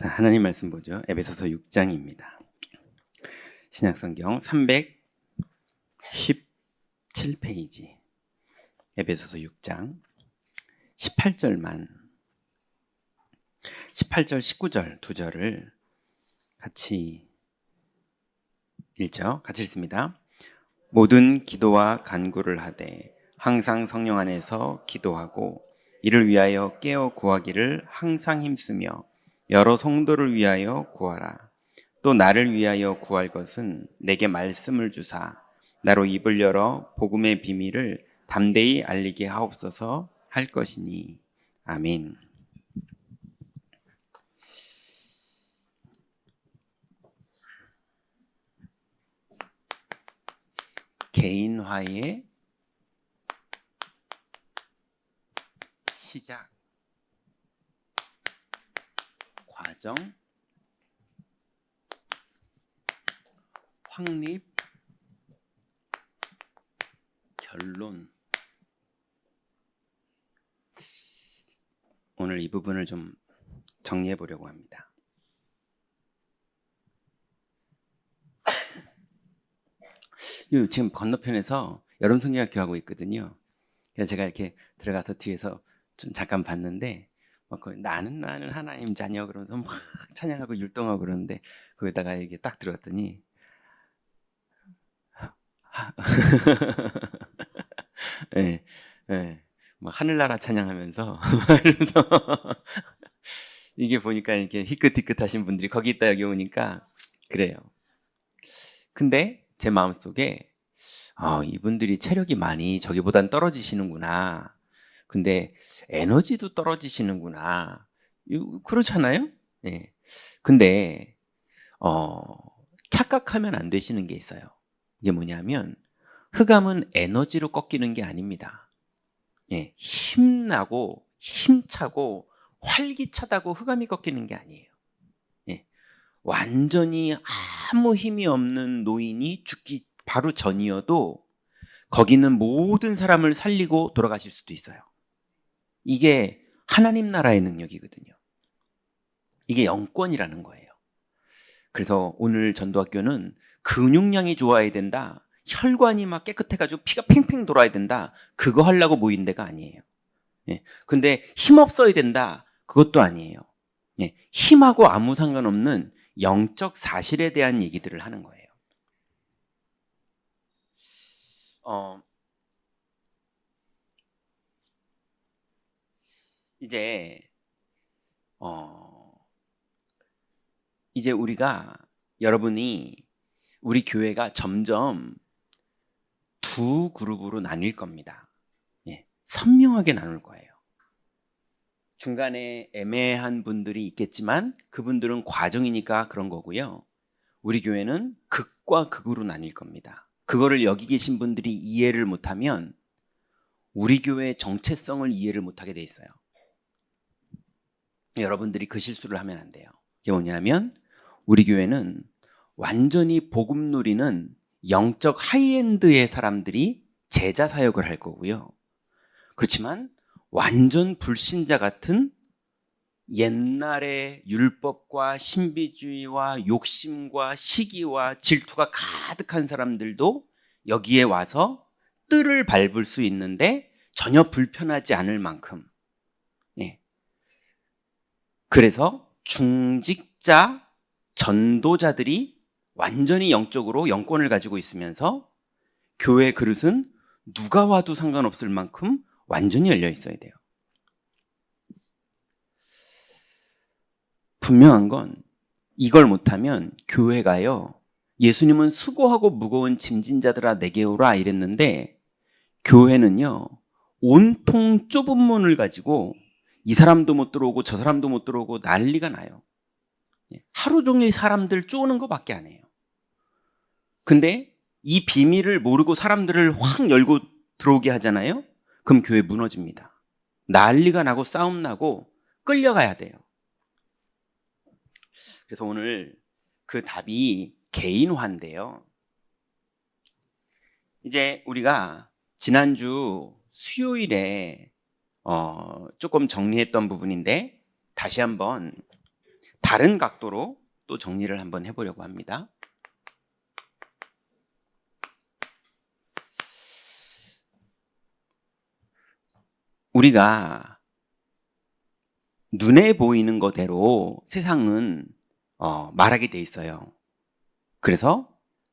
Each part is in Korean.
하나님 말씀 보죠. 에베소서 6장입니다. 신약성경 317페이지 에베소서 6장 18절 19절 두 절을 같이 읽죠. 같이 읽습니다. 모든 기도와 간구를 하되 항상 성령 안에서 기도하고 이를 위하여 깨어 구하기를 항상 힘쓰며 여러 성도를 위하여 구하라. 또 나를 위하여 구할 것은 내게 말씀을 주사 나로 입을 열어 복음의 비밀을 담대히 알리게 하옵소서 할 것이니. 아멘. 개인화의 시작, 과정, 확립, 결론. 오늘 이 부분을 좀 정리해 보려고 합니다. 지금 건너편에서 여름 성경학교 하고 있거든요. 그래서 제가 이렇게 들어가서 뒤에서 좀 잠깐 봤는데 나는 하나님 자녀 그러면서 막 찬양하고 율동하고 그러는데 거기다가 이게 딱 들어갔더니 네, 네, 뭐 하늘나라 찬양하면서 이게 보니까 이렇게 희끗희끗하신 분들이 거기 있다 여기 오니까 그래요. 근데 제 마음속에 이분들이 체력이 많이 저기보단 떨어지시는구나. 근데 에너지도 떨어지시는구나. 그렇잖아요? 네. 근데 착각하면 안 되시는 게 있어요. 이게 뭐냐면 흑암은 에너지로 꺾이는 게 아닙니다. 예, 힘나고 힘차고 활기차다고 흑암이 꺾이는 게 아니에요. 예, 완전히 아무 힘이 없는 노인이 죽기 바로 전이어도 거기는 모든 사람을 살리고 돌아가실 수도 있어요. 이게 하나님 나라의 능력이거든요. 이게 영권이라는 거예요. 그래서 오늘 전도학교는 근육량이 좋아야 된다, 혈관이 막 깨끗해가지고 피가 팽팽 돌아야 된다, 그거 하려고 모인 데가 아니에요. 예. 근데 힘없어야 된다, 그것도 아니에요. 예. 힘하고 아무 상관없는 영적 사실에 대한 얘기들을 하는 거예요. 이제 우리가 우리 교회가 점점 두 그룹으로 나뉠 겁니다. 예, 선명하게 나눌 거예요. 중간에 애매한 분들이 있겠지만 그분들은 과정이니까 그런 거고요. 우리 교회는 극과 극으로 나뉠 겁니다. 그거를 여기 계신 분들이 이해를 못하면 우리 교회의 정체성을 이해를 못하게 돼 있어요. 여러분들이 그 실수를 하면 안 돼요. 이게 뭐냐면 우리 교회는 완전히 복음 누리는 영적 하이엔드의 사람들이 제자 사역을 할 거고요. 그렇지만 완전 불신자 같은 옛날의 율법과 신비주의와 욕심과 시기와 질투가 가득한 사람들도 여기에 와서 뜰을 밟을 수 있는데 전혀 불편하지 않을 만큼. 예. 그래서 중직자 전도자들이 완전히 영적으로 영권을 가지고 있으면서 교회 그릇은 누가 와도 상관없을 만큼 완전히 열려 있어야 돼요. 분명한 건 이걸 못하면 교회가요, 예수님은 수고하고 무거운 짐진 자들아 내게 오라 이랬는데 교회는요, 온통 좁은 문을 가지고 이 사람도 못 들어오고 저 사람도 못 들어오고 난리가 나요. 하루 종일 사람들 쪼는 것밖에 안 해요. 근데 이 비밀을 모르고 사람들을 확 열고 들어오게 하잖아요? 그럼 교회 무너집니다. 난리가 나고 싸움 나고 끌려가야 돼요. 그래서 오늘 그 답이 개인화인데요. 이제 우리가 지난주 수요일에 조금 정리했던 부분인데 다시 한번 다른 각도로 또 정리를 한번 해보려고 합니다. 우리가 눈에 보이는 거대로 세상은 말하게 돼 있어요. 그래서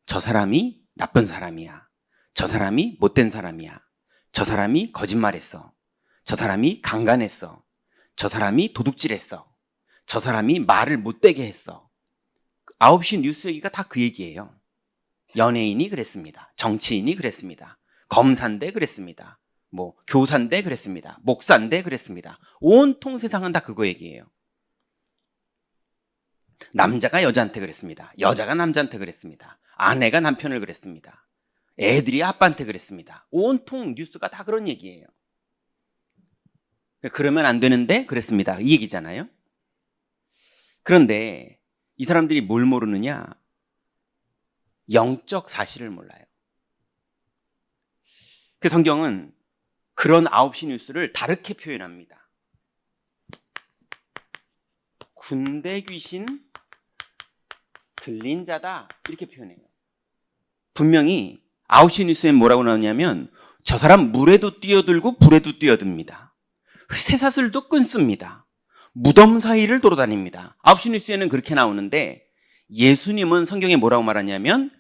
저 사람이 나쁜 사람이야. 저 사람이 못된 사람이야. 저 사람이 거짓말했어. 저 사람이 강간했어. 저 사람이 도둑질했어. 저 사람이 말을 못되게 했어. 9시 뉴스 얘기가 다 그 얘기예요. 연예인이 그랬습니다. 정치인이 그랬습니다. 검사인데 그랬습니다. 뭐 교사인데 그랬습니다. 목사인데 그랬습니다. 온통 세상은 다 그거 얘기예요. 남자가 여자한테 그랬습니다. 여자가 남자한테 그랬습니다. 아내가 남편을 그랬습니다. 애들이 아빠한테 그랬습니다. 온통 뉴스가 다 그런 얘기예요. 그러면 안 되는데 그랬습니다. 이 얘기잖아요. 그런데 이 사람들이 뭘 모르느냐? 영적 사실을 몰라요. 그 성경은 그런 9시 뉴스를 다르게 표현합니다. 군대 귀신 들린 자다 이렇게 표현해요. 분명히 9시 뉴스에 뭐라고 나오냐면 저 사람 물에도 뛰어들고 불에도 뛰어듭니다. 쇠사슬도 끊습니다. 무덤 사이를 돌아다닙니다. 9시 뉴스에는 그렇게 나오는데 예수님은 성경에 뭐라고 말하냐면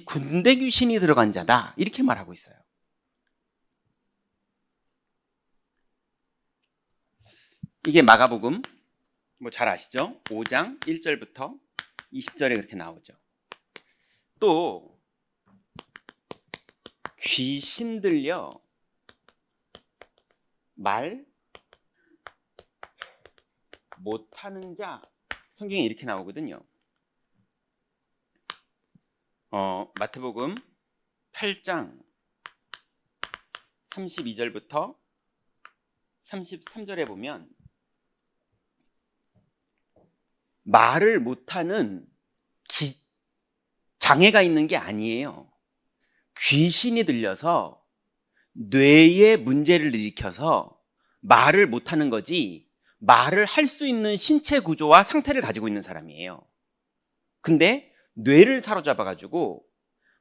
군대 귀신이 들어간 자다 이렇게 말하고 있어요. 이게 마가복음 뭐 잘 아시죠? 5장 1절부터 20절에 그렇게 나오죠. 또 귀신 들려 말 못하는 자 성경에 이렇게 나오거든요. 마태복음 8장 32절부터 33절에 보면 말을 못하는 장애가 있는 게 아니에요. 귀신이 들려서 뇌에 문제를 일으켜서 말을 못하는 거지 말을 할 수 있는 신체 구조와 상태를 가지고 있는 사람이에요. 근데 뇌를 사로잡아가지고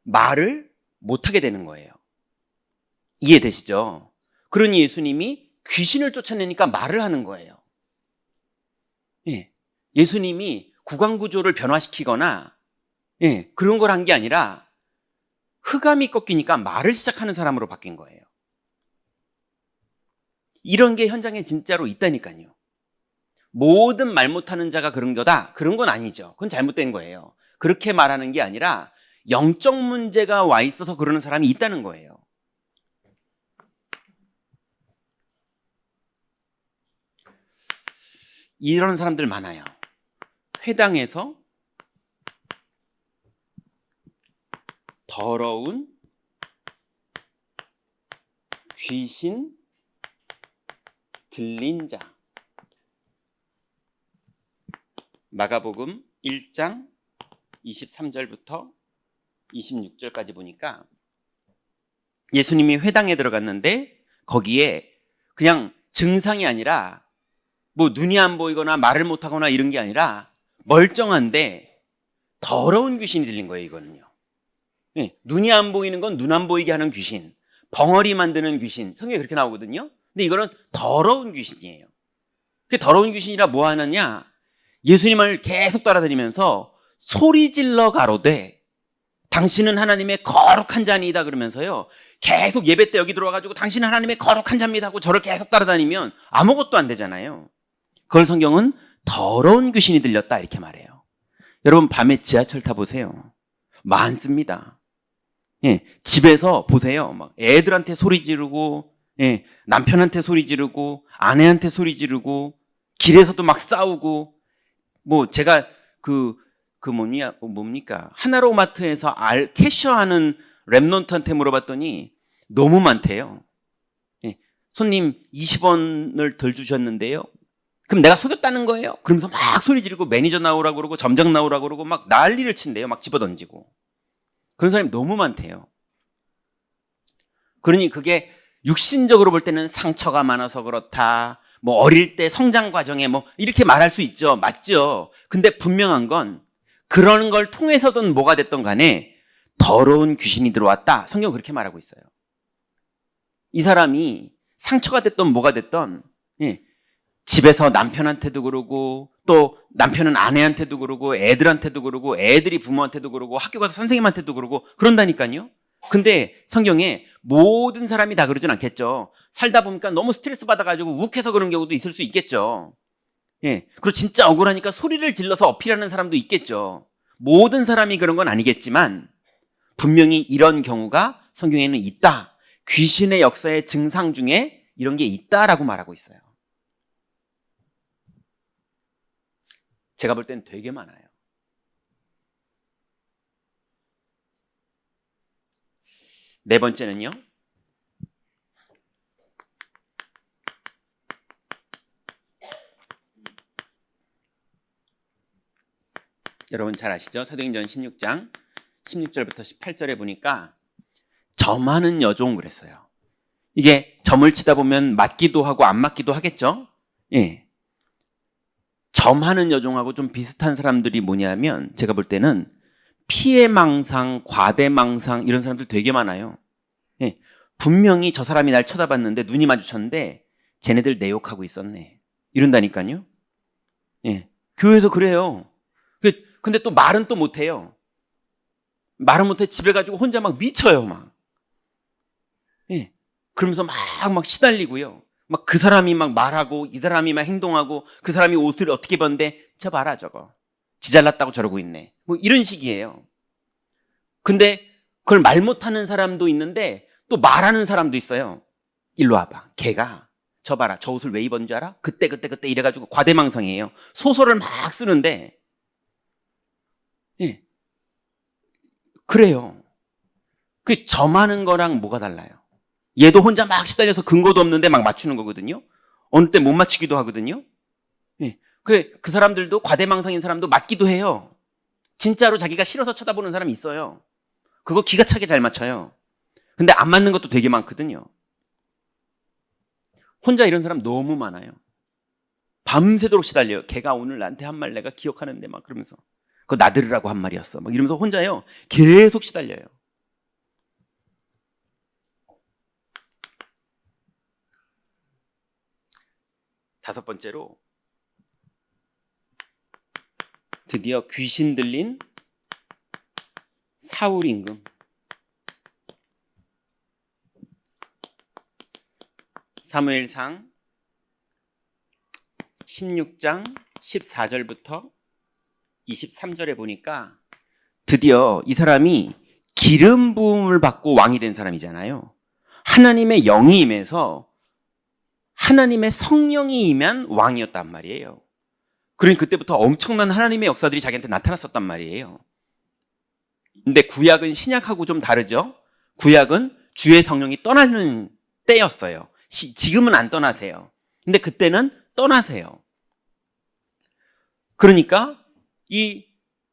말을 못하게 되는 거예요. 이해되시죠? 그러니 예수님이 귀신을 쫓아내니까 말을 하는 거예요. 예. 예수님이 구강구조를 변화시키거나 그런 걸 한 게 아니라 흑암이 꺾이니까 말을 시작하는 사람으로 바뀐 거예요. 이런 게 현장에 진짜로 있다니까요. 모든 말 못하는 자가 그런 거다? 그런 건 아니죠. 그건 잘못된 거예요. 그렇게 말하는 게 아니라 영적 문제가 와 있어서 그러는 사람이 있다는 거예요. 이런 사람들 많아요. 회당에서 더러운 귀신 들린 자. 마가복음 1장 23절부터 26절까지 보니까 예수님이 회당에 들어갔는데 거기에 그냥 증상이 아니라 뭐 눈이 안 보이거나 말을 못하거나 이런 게 아니라 멀쩡한데 더러운 귀신이 들린 거예요. 이거는요. 눈이 안 보이는 건 눈 안 보이게 하는 귀신, 벙어리 만드는 귀신, 성경에 그렇게 나오거든요. 근데 이거는 더러운 귀신이에요. 그 더러운 귀신이라 뭐 하느냐? 예수님을 계속 따라다니면서 소리 질러 가로되 당신은 하나님의 거룩한 자니이다 그러면서요. 계속 예배 때 여기 들어와가지고 당신은 하나님의 거룩한 자입니다 하고 저를 계속 따라다니면 아무것도 안 되잖아요. 그걸 성경은 더러운 귀신이 들렸다 이렇게 말해요. 여러분 밤에 지하철 타보세요. 많습니다. 집에서 보세요. 막 애들한테 소리 지르고 남편한테 소리 지르고 아내한테 소리 지르고 길에서도 막 싸우고 뭐 제가 뭡니까 하나로마트에서 캐셔하는 랩넌트한테 물어봤더니 너무 많대요. 손님 20원을 덜 주셨는데요. 그럼 내가 속였다는 거예요? 그러면서 막 소리 지르고 매니저 나오라고 그러고 점장 나오라고 그러고 막 난리를 친대요. 막 집어던지고. 그런 사람이 너무 많대요. 그러니 그게 육신적으로 볼 때는 상처가 많아서 그렇다. 뭐 어릴 때 성장 과정에 뭐 이렇게 말할 수 있죠. 맞죠. 근데 분명한 건 그런 걸 통해서든 뭐가 됐던 간에 더러운 귀신이 들어왔다. 성경은 그렇게 말하고 있어요. 이 사람이 상처가 됐던 뭐가 됐던, 예, 집에서 남편한테도 그러고 또 남편은 아내한테도 그러고 애들한테도 그러고 애들이 부모한테도 그러고 학교 가서 선생님한테도 그러고 그런다니까요. 근데 성경에 모든 사람이 다 그러진 않겠죠. 살다 보니까 너무 스트레스 받아가지고 욱해서 그런 경우도 있을 수 있겠죠. 예. 그리고 진짜 억울하니까 소리를 질러서 어필하는 사람도 있겠죠. 모든 사람이 그런 건 아니겠지만 분명히 이런 경우가 성경에는 있다. 귀신의 역사의 증상 중에 이런 게 있다라고 말하고 있어요. 제가 볼 땐 되게 많아요. 네 번째는요. 여러분 잘 아시죠? 사도행전 16장 16절부터 18절에 보니까 점하는 여종 그랬어요. 이게 점을 치다 보면 맞기도 하고 안 맞기도 하겠죠? 예. 점하는 여종하고 좀 비슷한 사람들이 뭐냐면 제가 볼 때는 피해망상, 과대망상 이런 사람들 되게 많아요. 예. 분명히 저 사람이 날 쳐다봤는데 눈이 마주쳤는데 쟤네들 내 욕하고 있었네. 이런다니까요. 예. 교회에서 그래요. 근데 또 말은 또 못해요. 말은 못해 집에 가지고 혼자 막 미쳐요, 막. 예. 그러면서 막 시달리고요. 막 그 사람이 막 말하고 이 사람이 막 행동하고 그 사람이 옷을 어떻게 입었는데 저 봐라 저거. 지 잘났다고 저러고 있네. 뭐 이런 식이에요. 근데 그걸 말 못하는 사람도 있는데 또 말하는 사람도 있어요. 일로 와봐. 걔가 저 봐라. 저 옷을 왜 입었는 줄 알아? 그때 이래가지고 과대망상이에요. 소설을 막 쓰는데 예. 그래요. 그 점하는 거랑 뭐가 달라요? 얘도 혼자 막 시달려서 근거도 없는데 막 맞추는 거거든요. 어느 때 못 맞추기도 하거든요. 예. 그 사람들도 과대망상인 사람도 맞기도 해요. 진짜로 자기가 싫어서 쳐다보는 사람이 있어요. 그거 기가 차게 잘 맞춰요. 근데 안 맞는 것도 되게 많거든요. 혼자 이런 사람 너무 많아요. 밤새도록 시달려요. 걔가 오늘 나한테 한 말 내가 기억하는데 막 그러면서 그거 나 들으라고 한 말이었어. 막 이러면서 혼자요. 계속 시달려요. 다섯 번째로 드디어 귀신 들린 사울 임금. 사무엘상 16장 14절부터 23절에 보니까 드디어 이 사람이 기름 부음을 받고 왕이 된 사람이잖아요. 하나님의 영이 임해서 하나님의 성령이 임한 왕이었단 말이에요. 그러니 그때부터 엄청난 하나님의 역사들이 자기한테 나타났었단 말이에요. 근데 구약은 신약하고 좀 다르죠. 구약은 주의 성령이 떠나는 때였어요. 지금은 안 떠나세요. 근데 그때는 떠나세요. 그러니까 이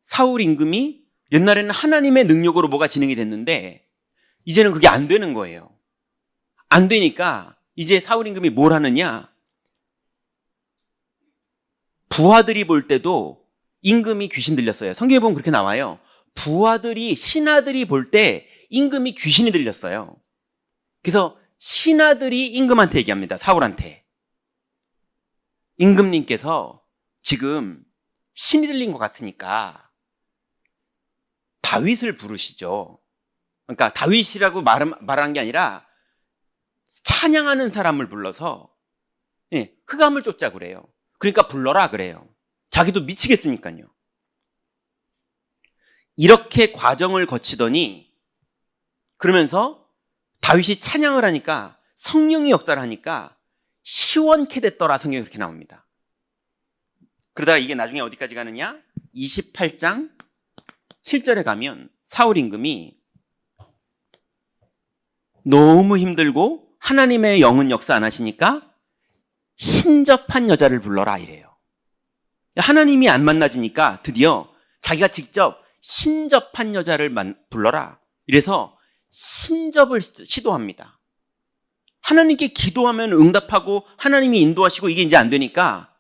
사울 임금이 옛날에는 하나님의 능력으로 뭐가 진행이 됐는데 이제는 그게 안 되는 거예요. 안 되니까 이제 사울 임금이 뭘 하느냐? 부하들이 볼 때도 임금이 귀신 들렸어요. 성경에 보면 그렇게 나와요. 부하들이 신하들이 볼 때 임금이 귀신이 들렸어요. 그래서 신하들이 임금한테 얘기합니다. 사울한테. 임금님께서 지금 신이 들린 것 같으니까 다윗을 부르시죠. 그러니까 다윗이라고 말한 게 아니라 찬양하는 사람을 불러서 흑암을 쫓자 그래요. 그러니까 불러라 그래요. 자기도 미치겠으니까요. 이렇게 과정을 거치더니 그러면서 다윗이 찬양을 하니까 성령이 역사를 하니까 시원케 됐더라. 성경에 그렇게 나옵니다. 그러다가 이게 나중에 어디까지 가느냐? 28장 7절에 가면 사울 임금이 너무 힘들고 하나님의 영은 역사 안 하시니까 신접한 여자를 불러라 이래요. 하나님이 안 만나지니까 드디어 자기가 직접 신접한 여자를 불러라. 이래서 신접을 시도합니다. 하나님께 기도하면 응답하고 하나님이 인도하시고 이게 이제 안 되니까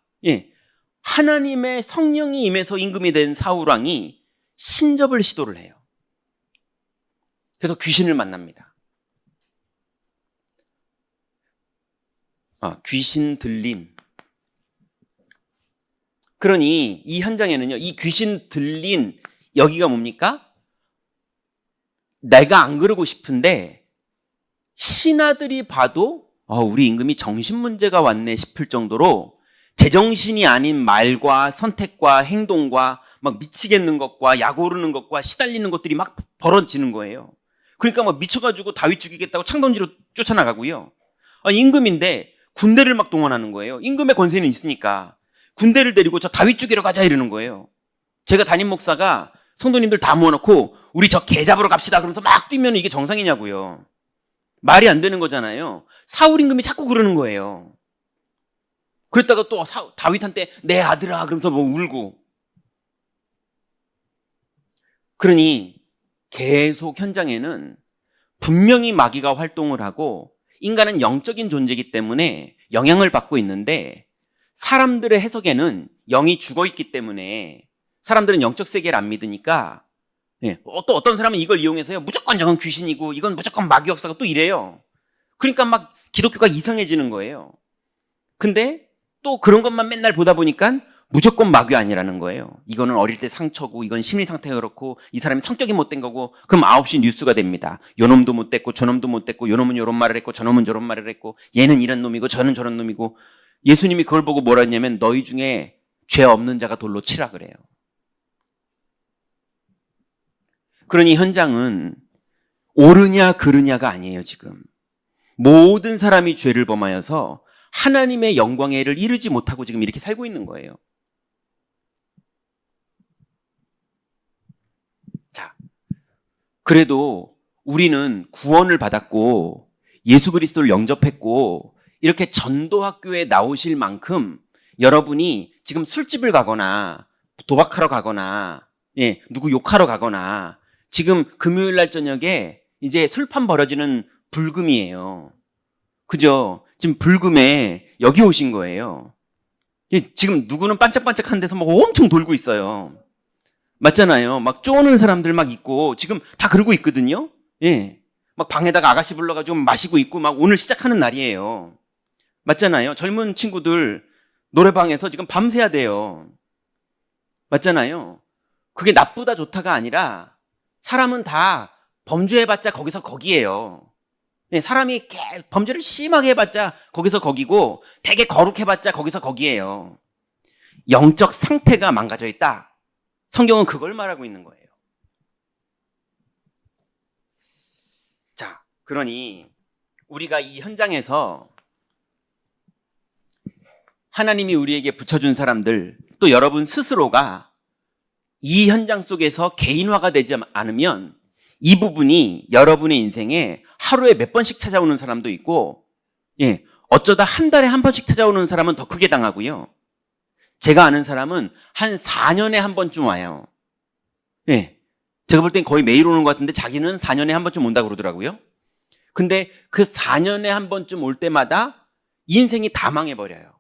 하나님의 성령이 임해서 임금이 된 사울왕이 신접을 시도를 해요. 그래서 귀신을 만납니다. 귀신 들림. 그러니 이 현장에는요, 이 귀신 들린 여기가 뭡니까? 내가 안 그러고 싶은데 신하들이 봐도 우리 임금이 정신문제가 왔네 싶을 정도로 제정신이 아닌 말과 선택과 행동과 막 미치겠는 것과 약 오르는 것과 시달리는 것들이 막 벌어지는 거예요. 그러니까 막 미쳐가지고 다윗 죽이겠다고 창던지로 쫓아나가고요. 임금인데 군대를 막 동원하는 거예요. 임금의 권세는 있으니까 군대를 데리고 저 다윗 죽이러 가자 이러는 거예요. 제가 담임 목사가 성도님들 다 모아놓고 우리 저 개 잡으러 갑시다 그러면서 막 뛰면 이게 정상이냐고요. 말이 안 되는 거잖아요. 사울 임금이 자꾸 그러는 거예요. 그랬다가 또 다윗한테 내 아들아 그러면서 뭐 울고. 그러니 계속 현장에는 분명히 마귀가 활동을 하고 인간은 영적인 존재이기 때문에 영향을 받고 있는데 사람들의 해석에는 영이 죽어있기 때문에 사람들은 영적 세계를 안 믿으니까 또 어떤 사람은 이걸 이용해서요 무조건 저건 귀신이고 이건 무조건 마귀 역사가 또 이래요. 그러니까 막 기독교가 이상해지는 거예요. 근데 또 그런 것만 맨날 보다 보니까 무조건 마귀 아니라는 거예요. 이거는 어릴 때 상처고 이건 심리 상태가 그렇고 이 사람이 성격이 못된 거고 그럼 9시 뉴스가 됩니다. 요놈도 못됐고 저놈도 못됐고 요놈은 요런 말을 했고 저놈은 저런 말을 했고 얘는 이런 놈이고 저는 저런 놈이고 예수님이 그걸 보고 뭐라 했냐면 너희 중에 죄 없는 자가 돌로 치라 그래요. 그러니 현장은 옳으냐 그르냐가 아니에요. 지금 모든 사람이 죄를 범하여서 하나님의 영광의 해를 이루지 못하고 지금 이렇게 살고 있는 거예요. 자, 그래도 우리는 구원을 받았고 예수 그리스도를 영접했고 이렇게 전도학교에 나오실 만큼 여러분이 지금 술집을 가거나 도박하러 가거나 누구 욕하러 가거나 지금 금요일 날 저녁에 이제 술판 벌어지는 불금이에요. 그죠? 지금 불금에 여기 오신 거예요. 지금 누구는 반짝반짝한 데서 막 엄청 돌고 있어요. 맞잖아요. 막 쪼는 사람들 막 있고 지금 다 그러고 있거든요. 막 방에다가 아가씨 불러가지고 마시고 있고 막 오늘 시작하는 날이에요. 맞잖아요. 젊은 친구들 노래방에서 지금 밤새야 돼요. 맞잖아요. 그게 나쁘다 좋다가 아니라 사람은 다 범죄해봤자 거기서 거기에요. 사람이 범죄를 심하게 해봤자 거기서 거기고 되게 거룩해봤자 거기서 거기에요. 영적 상태가 망가져 있다. 성경은 그걸 말하고 있는 거예요. 자, 그러니 우리가 이 현장에서 하나님이 우리에게 붙여준 사람들 또 여러분 스스로가 이 현장 속에서 개인화가 되지 않으면 이 부분이 여러분의 인생에 하루에 몇 번씩 찾아오는 사람도 있고 어쩌다 한 달에 한 번씩 찾아오는 사람은 더 크게 당하고요. 제가 아는 사람은 한 4년에 한 번쯤 와요. 제가 볼 땐 거의 매일 오는 것 같은데 자기는 4년에 한 번쯤 온다고 그러더라고요. 근데 그 4년에 한 번쯤 올 때마다 인생이 다 망해버려요.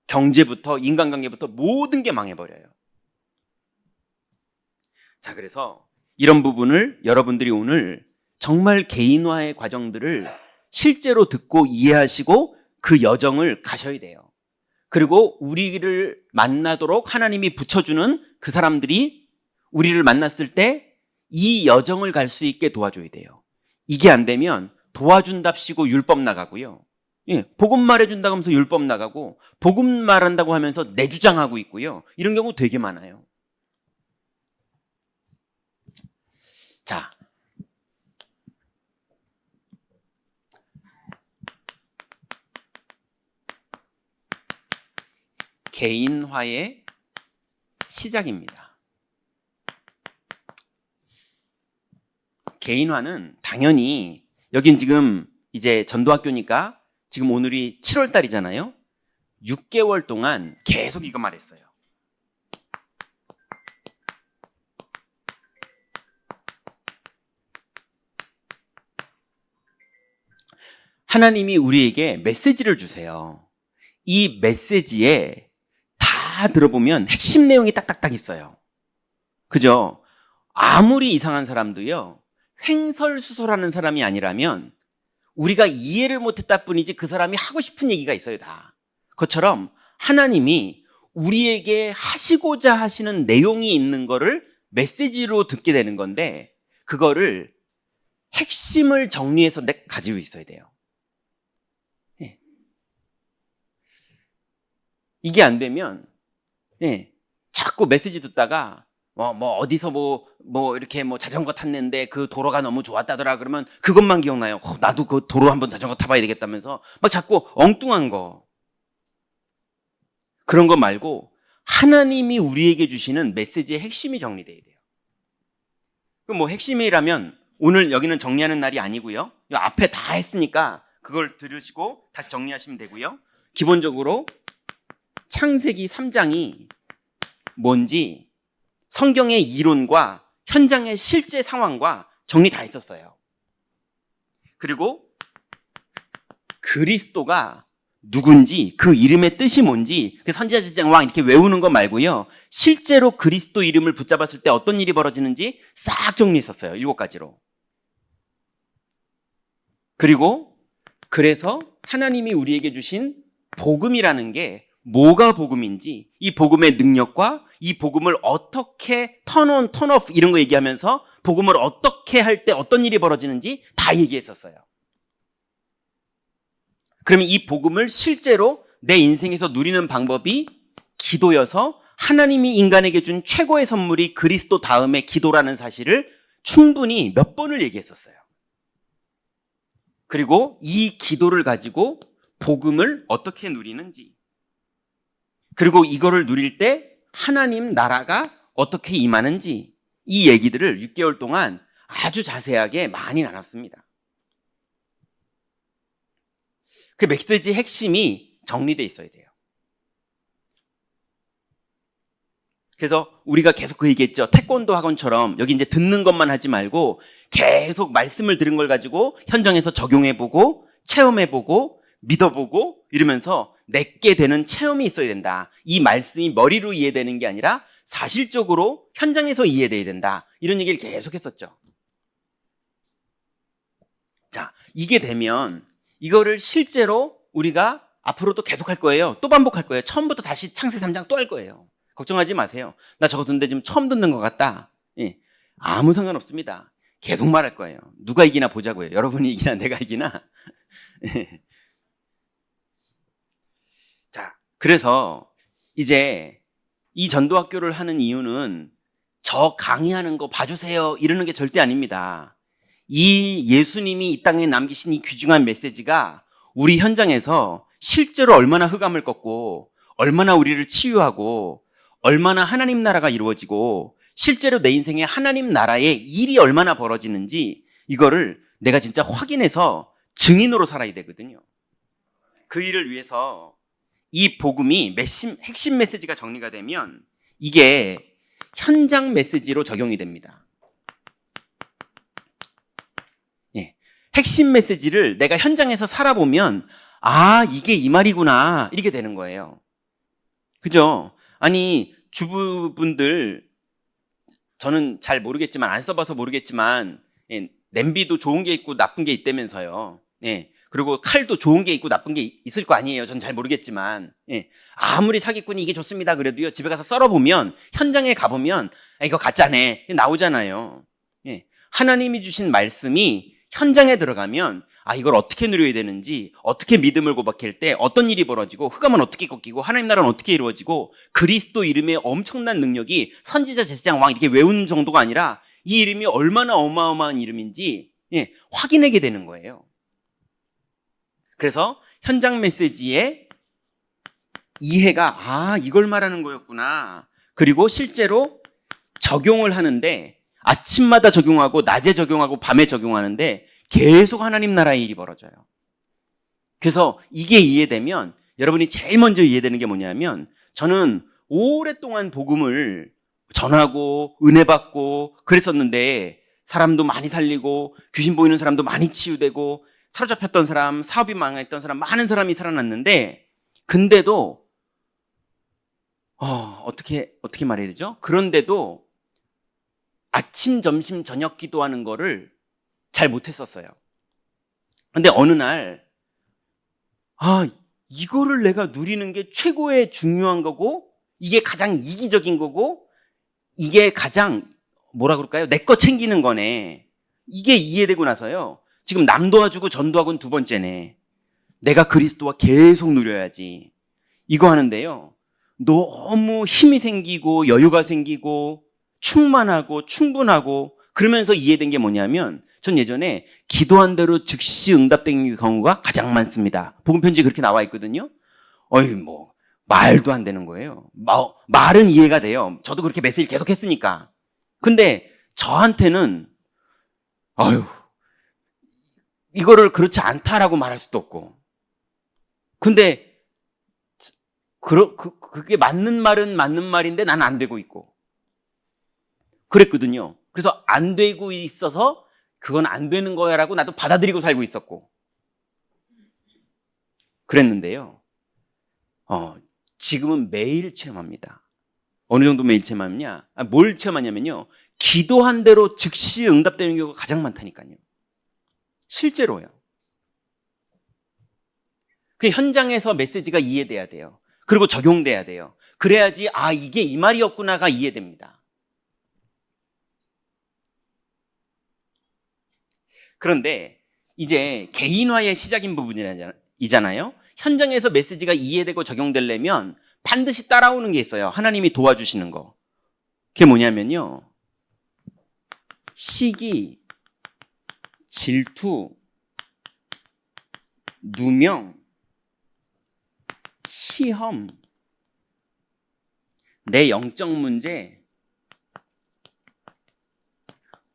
경제부터 인간관계부터 모든 게 망해버려요. 자, 그래서 이런 부분을 여러분들이 오늘 정말 개인화의 과정들을 실제로 듣고 이해하시고 그 여정을 가셔야 돼요. 그리고 우리를 만나도록 하나님이 붙여주는 그 사람들이 우리를 만났을 때 이 여정을 갈 수 있게 도와줘야 돼요. 이게 안 되면 도와준답시고 율법 나가고요. 복음 말해준다고 하면서 율법 나가고 복음 말한다고 하면서 내 주장하고 있고요. 이런 경우 되게 많아요. 자, 개인화의 시작입니다. 개인화는 당연히 여긴 지금 이제 전도학교니까 지금 오늘이 7월 달이잖아요. 6개월 동안 계속 이거 말했어요. 하나님이 우리에게 메시지를 주세요. 이 메시지에 다 들어보면 핵심 내용이 딱딱딱 있어요. 그죠? 아무리 이상한 사람도요, 횡설수설하는 사람이 아니라면 우리가 이해를 못했다 뿐이지 그 사람이 하고 싶은 얘기가 있어요, 다. 그것처럼 하나님이 우리에게 하시고자 하시는 내용이 있는 거를 메시지로 듣게 되는 건데, 그거를 핵심을 정리해서 가지고 있어야 돼요. 예. 이게 안 되면, 예, 자꾸 메시지 듣다가 어디서 이렇게 자전거 탔는데 그 도로가 너무 좋았다더라 그러면 그것만 기억나요. 나도 그 도로 한번 자전거 타봐야 되겠다면서 막 자꾸 엉뚱한 거. 그런 거 말고 하나님이 우리에게 주시는 메시지의 핵심이 정리돼야 돼요. 그럼 핵심이라면 오늘 여기는 정리하는 날이 아니고요. 이 앞에 다 했으니까 그걸 들으시고 다시 정리하시면 되고요. 기본적으로 창세기 3장이 뭔지 성경의 이론과 현장의 실제 상황과 정리 다 했었어요. 그리고 그리스도가 누군지, 그 이름의 뜻이 뭔지, 그 선지자 제사장 왕 이렇게 외우는 거 말고요, 실제로 그리스도 이름을 붙잡았을 때 어떤 일이 벌어지는지 싹 정리했었어요. 7가지로. 그리고 그래서 하나님이 우리에게 주신 복음이라는 게 뭐가 복음인지, 이 복음의 능력과 이 복음을 어떻게 턴온, 턴오프 이런 거 얘기하면서 복음을 어떻게 할 때 어떤 일이 벌어지는지 다 얘기했었어요. 그러면 이 복음을 실제로 내 인생에서 누리는 방법이 기도여서 하나님이 인간에게 준 최고의 선물이 그리스도 다음에 기도라는 사실을 충분히 몇 번을 얘기했었어요. 그리고 이 기도를 가지고 복음을 어떻게 누리는지, 그리고 이거를 누릴 때 하나님 나라가 어떻게 임하는지, 이 얘기들을 6개월 동안 아주 자세하게 많이 나눴습니다. 그 메시지 핵심이 정리되어 있어야 돼요. 그래서 우리가 계속 그 얘기했죠. 태권도 학원처럼 여기 이제 듣는 것만 하지 말고 계속 말씀을 들은 걸 가지고 현장에서 적용해보고 체험해보고 믿어보고 이러면서 내게 되는 체험이 있어야 된다. 이 말씀이 머리로 이해되는 게 아니라 사실적으로 현장에서 이해돼야 된다. 이런 얘기를 계속 했었죠. 자, 이게 되면 이거를 실제로 우리가 앞으로도 계속 할 거예요. 또 반복할 거예요. 처음부터 다시 창세기 3장 또 할 거예요. 걱정하지 마세요. 나 저거 듣는데 지금 처음 듣는 것 같다. 예, 아무 상관없습니다. 계속 말할 거예요. 누가 이기나 보자고요. 여러분이 이기나 내가 이기나. 자, 그래서 이제 이 전도학교를 하는 이유는 저 강의하는 거 봐주세요 이러는 게 절대 아닙니다. 이 예수님이 이 땅에 남기신 이 귀중한 메시지가 우리 현장에서 실제로 얼마나 흑암을 꺾고 얼마나 우리를 치유하고 얼마나 하나님 나라가 이루어지고 실제로 내 인생에 하나님 나라의 일이 얼마나 벌어지는지 이거를 내가 진짜 확인해서 증인으로 살아야 되거든요. 그 일을 위해서 이 복음이 핵심 메시지가 정리가 되면 이게 현장 메시지로 적용이 됩니다. 예, 핵심 메시지를 내가 현장에서 살아보면 아, 이게 이 말이구나 이렇게 되는 거예요. 그죠? 아니, 주부분들 저는 잘 모르겠지만 안 써봐서 모르겠지만 예, 냄비도 좋은 게 있고 나쁜 게 있다면서요. 예, 그리고 칼도 좋은 게 있고 나쁜 게 있을 거 아니에요. 전 잘 모르겠지만 예, 아무리 사기꾼이 이게 좋습니다 그래도요, 집에 가서 썰어보면 현장에 가보면 아, 이거 가짜네 나오잖아요. 예, 하나님이 주신 말씀이 현장에 들어가면 아, 이걸 어떻게 누려야 되는지, 어떻게 믿음을 고백할 때 어떤 일이 벌어지고 흑암은 어떻게 꺾이고 하나님 나라는 어떻게 이루어지고 그리스도 이름의 엄청난 능력이 선지자 제사장 왕 이렇게 외우는 정도가 아니라 이 이름이 얼마나 어마어마한 이름인지 예, 확인하게 되는 거예요. 그래서 현장 메시지의 이해가 아, 이걸 말하는 거였구나. 그리고 실제로 적용을 하는데 아침마다 적용하고 낮에 적용하고 밤에 적용하는데 계속 하나님 나라의 일이 벌어져요. 그래서 이게 이해되면 여러분이 제일 먼저 이해되는 게 뭐냐면 저는 오랫동안 복음을 전하고 은혜 받고 그랬었는데 사람도 많이 살리고 귀신 보이는 사람도 많이 치유되고 사로잡혔던 사람, 사업이 망했던 사람, 많은 사람이 살아났는데, 근데도 어떻게 말해야 되죠? 그런데도 아침, 점심, 저녁 기도하는 거를 잘 못했었어요. 근데 어느 날 이거를 내가 누리는 게 최고의 중요한 거고, 이게 가장 이기적인 거고, 이게 가장 뭐라 그럴까요? 내 거 챙기는 거네. 이게 이해되고 나서요. 지금 남 도와주고 전 도와주고는 두 번째네. 내가 그리스도와 계속 누려야지. 이거 하는데요. 너무 힘이 생기고 여유가 생기고 충만하고 충분하고 그러면서 이해된 게 뭐냐면 전 예전에 기도한 대로 즉시 응답된 경우가 가장 많습니다. 복음편지 그렇게 나와 있거든요. 말도 안 되는 거예요. 말은 이해가 돼요. 저도 그렇게 메시지를 계속 했으니까. 근데 저한테는 이거를 그렇지 않다라고 말할 수도 없고. 근데 그게 맞는 말은 맞는 말인데 나는 안 되고 있고. 그랬거든요. 그래서 안 되고 있어서 그건 안 되는 거야라고 나도 받아들이고 살고 있었고. 그랬는데요. 지금은 매일 체험합니다. 어느 정도 매일 체험하냐? 뭘 체험하냐면요. 기도한 대로 즉시 응답되는 경우가 가장 많다니까요. 실제로요. 그 현장에서 메시지가 이해돼야 돼요. 그리고 적용돼야 돼요. 그래야지 이게 이 말이었구나가 이해됩니다. 그런데 이제 개인화의 시작인 부분이잖아요. 현장에서 메시지가 이해되고 적용되려면 반드시 따라오는 게 있어요. 하나님이 도와주시는 거. 그게 뭐냐면요. 시기, 질투, 누명, 시험, 내 영적 문제,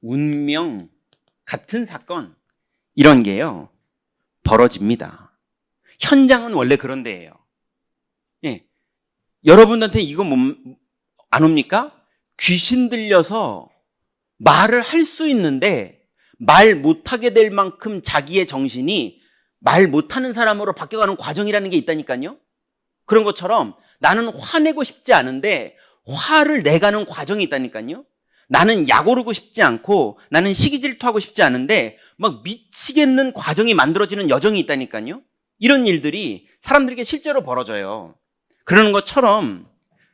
운명 같은 사건 이런 게요. 벌어집니다. 현장은 원래 그런 데예요. 예. 여러분한테 이거 안 옵니까? 귀신 들려서 말을 할 수 있는데 말 못하게 될 만큼 자기의 정신이 말 못하는 사람으로 바뀌어가는 과정이라는 게 있다니까요. 그런 것처럼 나는 화내고 싶지 않은데 화를 내가는 과정이 있다니까요. 나는 약 오르고 싶지 않고 나는 시기 질투하고 싶지 않은데 막 미치겠는 과정이 만들어지는 여정이 있다니까요. 이런 일들이 사람들에게 실제로 벌어져요. 그러는 것처럼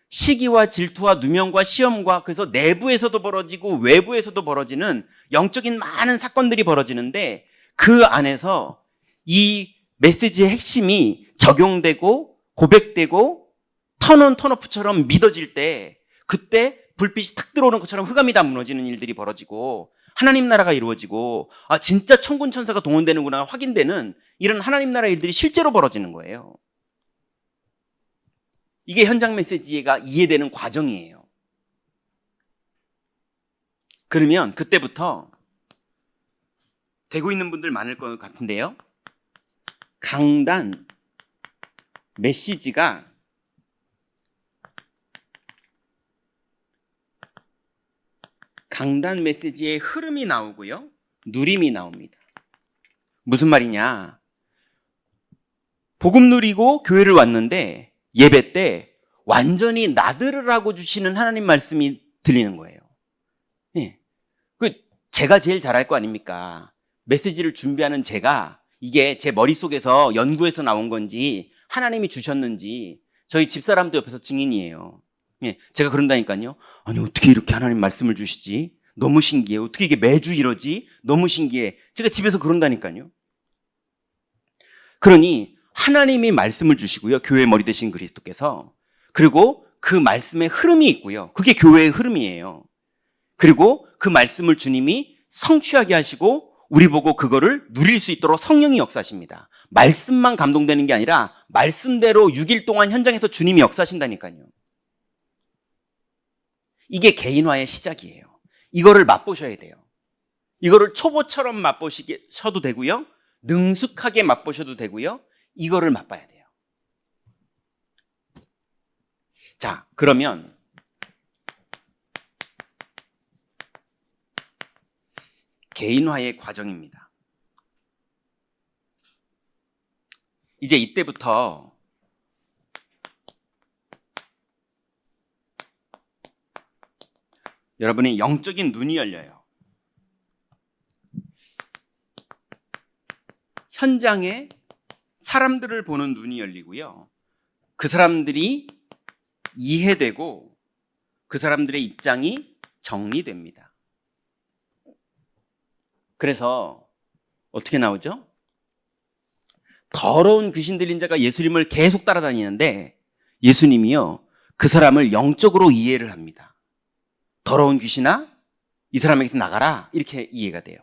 시기와 질투와 누명과 시험과 그래서 내부에서도 벌어지고 외부에서도 벌어지는 영적인 많은 사건들이 벌어지는데 그 안에서 이 메시지의 핵심이 적용되고 고백되고 턴온 턴오프처럼 믿어질 때 그때 불빛이 탁 들어오는 것처럼 흑암이 다 무너지는 일들이 벌어지고 하나님 나라가 이루어지고 진짜 천군 천사가 동원되는구나 확인되는 이런 하나님 나라 일들이 실제로 벌어지는 거예요. 이게 현장 메시지가 이해되는 과정이에요. 그러면 그때부터 되고 있는 분들 많을 것 같은데요. 강단 메시지가 강단 메시지의 흐름이 나오고요. 누림이 나옵니다. 무슨 말이냐? 복음 누리고 교회를 왔는데 예배 때 완전히 나들으라고 주시는 하나님 말씀이 들리는 거예요. 예. 제가 제일 잘할 거 아닙니까? 메시지를 준비하는 제가 이게 제 머릿속에서 연구해서 나온 건지 하나님이 주셨는지 저희 집사람도 옆에서 증인이에요. 예. 제가 그런다니까요. 아니 어떻게 이렇게 하나님 말씀을 주시지? 너무 신기해. 어떻게 이게 매주 이러지? 너무 신기해. 제가 집에서 그런다니까요. 그러니 하나님이 말씀을 주시고요. 교회의 머리 되신 그리스도께서. 그리고 그 말씀의 흐름이 있고요. 그게 교회의 흐름이에요. 그리고 그 말씀을 주님이 성취하게 하시고 우리 보고 그거를 누릴 수 있도록 성령이 역사하십니다. 말씀만 감동되는 게 아니라 말씀대로 6일 동안 현장에서 주님이 역사하신다니까요. 이게 개인화의 시작이에요. 이거를 맛보셔야 돼요. 이거를 초보처럼 맛보셔도 되고요. 능숙하게 맛보셔도 되고요. 이거를 맛봐야 돼요. 자, 그러면 개인화의 과정입니다. 이제 이때부터 여러분의 영적인 눈이 열려요. 현장에 사람들을 보는 눈이 열리고요. 그 사람들이 이해되고 그 사람들의 입장이 정리됩니다. 그래서 어떻게 나오죠? 더러운 귀신 들린 자가 예수님을 계속 따라다니는데 예수님이요, 그 사람을 영적으로 이해를 합니다. 더러운 귀신아, 이 사람에게서 나가라, 이렇게 이해가 돼요.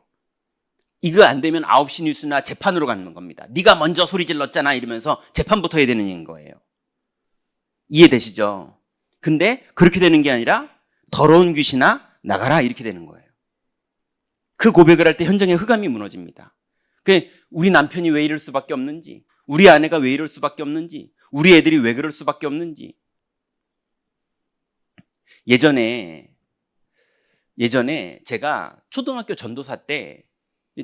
이거 안 되면 9시 뉴스나 재판으로 가는 겁니다. 네가 먼저 소리 질렀잖아 이러면서 재판부터 해야 되는 거예요. 이해되시죠? 근데 그렇게 되는 게 아니라 더러운 귀신아 나가라 이렇게 되는 거예요. 그 고백을 할 때 현장의 흑암이 무너집니다. 우리 남편이 왜 이럴 수밖에 없는지, 우리 아내가 왜 이럴 수밖에 없는지, 우리 애들이 왜 그럴 수밖에 없는지. 예전에 제가 초등학교 전도사 때,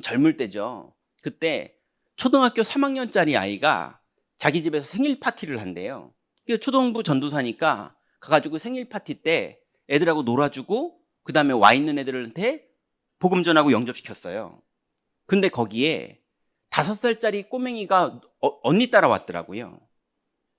젊을 때죠. 그때 초등학교 3학년짜리 아이가 자기 집에서 생일 파티를 한대요. 초등부 전도사니까 가가지고 생일 파티 때 애들하고 놀아주고 그 다음에 와 있는 애들한테 복음 전하고 영접시켰어요. 근데 거기에 5살짜리 꼬맹이가 언니 따라왔더라고요.